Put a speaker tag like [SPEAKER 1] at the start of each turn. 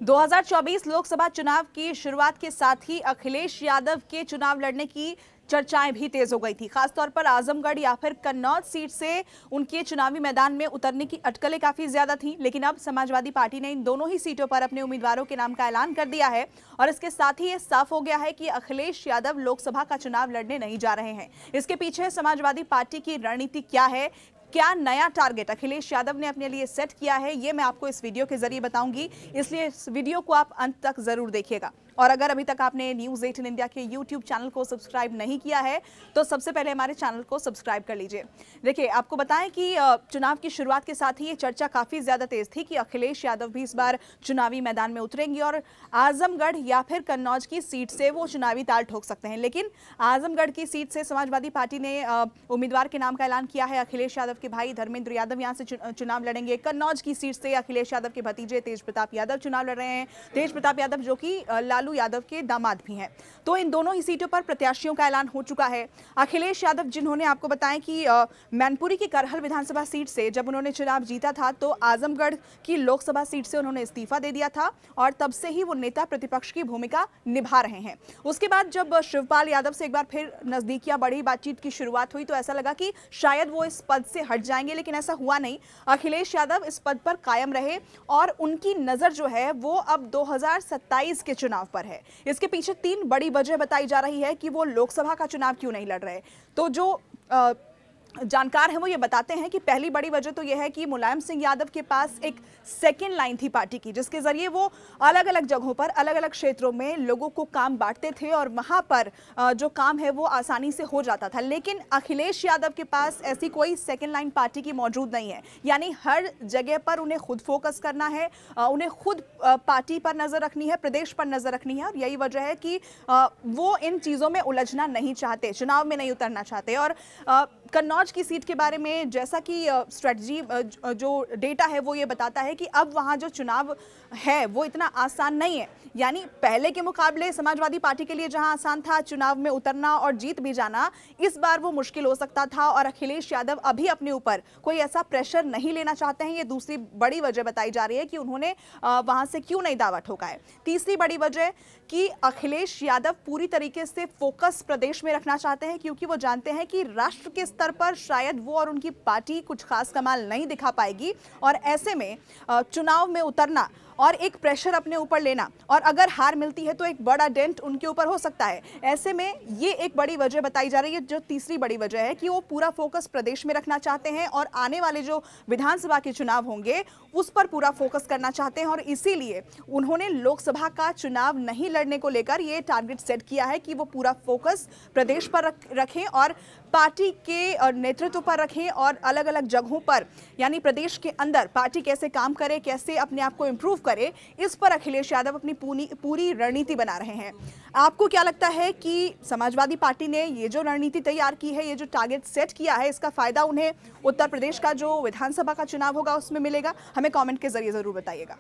[SPEAKER 1] 2024 लोकसभा चुनाव की शुरुआत के साथ ही अखिलेश यादव के चुनाव लड़ने की चर्चाएं भी तेज हो गई थी। खासतौर पर आजमगढ़ या फिर कन्नौज सीट से उनके चुनावी मैदान में उतरने की अटकलें काफी ज्यादा थीं, लेकिन अब समाजवादी पार्टी ने इन दोनों ही सीटों पर अपने उम्मीदवारों के नाम का ऐलान कर दिया है और इसके साथ ही ये साफ हो गया है कि अखिलेश यादव लोकसभा का चुनाव लड़ने नहीं जा रहे हैं। इसके पीछे समाजवादी पार्टी की रणनीति क्या है, क्या नया टारगेट अखिलेश यादव ने अपने लिए सेट किया है, ये मैं आपको इस वीडियो के जरिए बताऊंगी, इसलिए इस वीडियो को आप अंत तक जरूर देखिएगा। और अगर अभी तक आपने न्यूज़ 18 इंडिया के YouTube चैनल को सब्सक्राइब नहीं किया है तो सबसे पहले हमारे चैनल को सब्सक्राइब कर लीजिए। देखिए, आपको बताएं कि चुनाव की शुरुआत के साथ ही ये चर्चा काफ़ी ज़्यादा तेज थी कि अखिलेश यादव भी इस बार चुनावी मैदान में उतरेंगे और आजमगढ़ या फिर कन्नौज की सीट से वो चुनावी ताल ठोक सकते हैं। लेकिन आजमगढ़ की सीट से समाजवादी पार्टी ने उम्मीदवार के नाम का ऐलान किया है। अखिलेश यादव के भाई धर्मेंद्र यादव यहाँ से चुनाव लड़ेंगे। कन्नौज की सीट से अखिलेश यादव के भतीजे तेज प्रताप यादव चुनाव लड़ रहे हैं। तेज प्रताप यादव जो कि लालू यादव के दामाद भी हैं। तो इन दोनों ही सीटों पर प्रत्याशियों का ऐलान हो चुका है। अखिलेश यादव जिन्होंने आपको बताएं कि मैनपुरी की करहल विधानसभा सीट से जब उन्होंने चुनाव जीता था तो आजमगढ़ की लोकसभा सीट से उन्होंने इस्तीफा दे दिया था और तब से ही वो नेता प्रतिपक्ष की भूमिका निभा रहे हैं। उसके बाद जब शिवपाल यादव से एक बार फिर नजदीकियां बढ़ी, बातचीत की शुरुआत हुई तो ऐसा लगा कि शायद वो इस पद से हट जाएंगे, लेकिन ऐसा हुआ नहीं। अखिलेश यादव इस पद पर कायम रहे और उनकी नजर जो है वो अब 2027 के चुनाव पर है। इसके पीछे तीन बड़ी वजह बताई जा रही है कि वो लोकसभा का चुनाव क्यों नहीं लड़ रहे। तो जो जानकार हैं वो ये बताते हैं कि पहली बड़ी वजह तो यह है कि मुलायम सिंह यादव के पास एक सेकेंड लाइन थी पार्टी की, जिसके जरिए वो अलग अलग जगहों पर अलग अलग क्षेत्रों में लोगों को काम बांटते थे और वहां पर जो काम है वो आसानी से हो जाता था। लेकिन अखिलेश यादव के पास ऐसी कोई सेकेंड लाइन पार्टी की मौजूद नहीं है, यानी हर जगह पर उन्हें खुद फोकस करना है, उन्हें खुद पार्टी पर नजर रखनी है, प्रदेश पर नजर रखनी है और यही वजह है कि वो इन चीजों में उलझना नहीं चाहते, चुनाव में नहीं उतरना चाहते। और कन्नौज की सीट के बारे में जैसा कि स्ट्रेटजी जो डेटा है वो ये बताता है कि अब वहां जो चुनाव है वो इतना आसान नहीं है, यानी पहले के मुकाबले समाजवादी पार्टी के लिए जहां आसान था चुनाव में उतरना और जीत भी जाना, इस बार वो मुश्किल हो सकता था और अखिलेश यादव अभी अपने ऊपर कोई ऐसा प्रेशर नहीं लेना चाहते हैं। ये दूसरी बड़ी वजह बताई जा रही है कि उन्होंने वहां से क्यों नहीं दावा ठोका है। तीसरी बड़ी वजह कि अखिलेश यादव पूरी तरीके से फोकस प्रदेश में रखना चाहते हैं, क्योंकि वो जानते हैं कि राष्ट्र के स्तर पर शायद वो और उनकी पार्टी कुछ खास कमाल नहीं दिखा पाएगी और ऐसे में चुनाव में उतरना और एक प्रेशर अपने ऊपर लेना और अगर हार मिलती है तो एक बड़ा डेंट उनके ऊपर हो सकता है। ऐसे में ये एक बड़ी वजह बताई जा रही है। जो तीसरी बड़ी वजह है कि वो पूरा फोकस प्रदेश में रखना चाहते हैं और आने वाले जो विधानसभा के चुनाव होंगे उस पर पूरा फोकस करना चाहते हैं और इसीलिए उन्होंने लोकसभा का चुनाव नहीं लड़ने को लेकर ये टारगेट सेट किया है कि वो पूरा फोकस प्रदेश पर रखें और पार्टी के नेतृत्व पर रखें और अलग अलग जगहों पर, यानी प्रदेश के अंदर पार्टी कैसे काम करे, कैसे अपने आप को इम्प्रूव करे, इस पर अखिलेश यादव अपनी पूरी रणनीति बना रहे हैं। आपको क्या लगता है कि समाजवादी पार्टी ने ये जो रणनीति तैयार की है, ये जो टारगेट सेट किया है, इसका फायदा उन्हें उत्तर प्रदेश का जो विधानसभा का चुनाव होगा उसमें मिलेगा? हमें कमेंट के जरिए जरूर बताइएगा।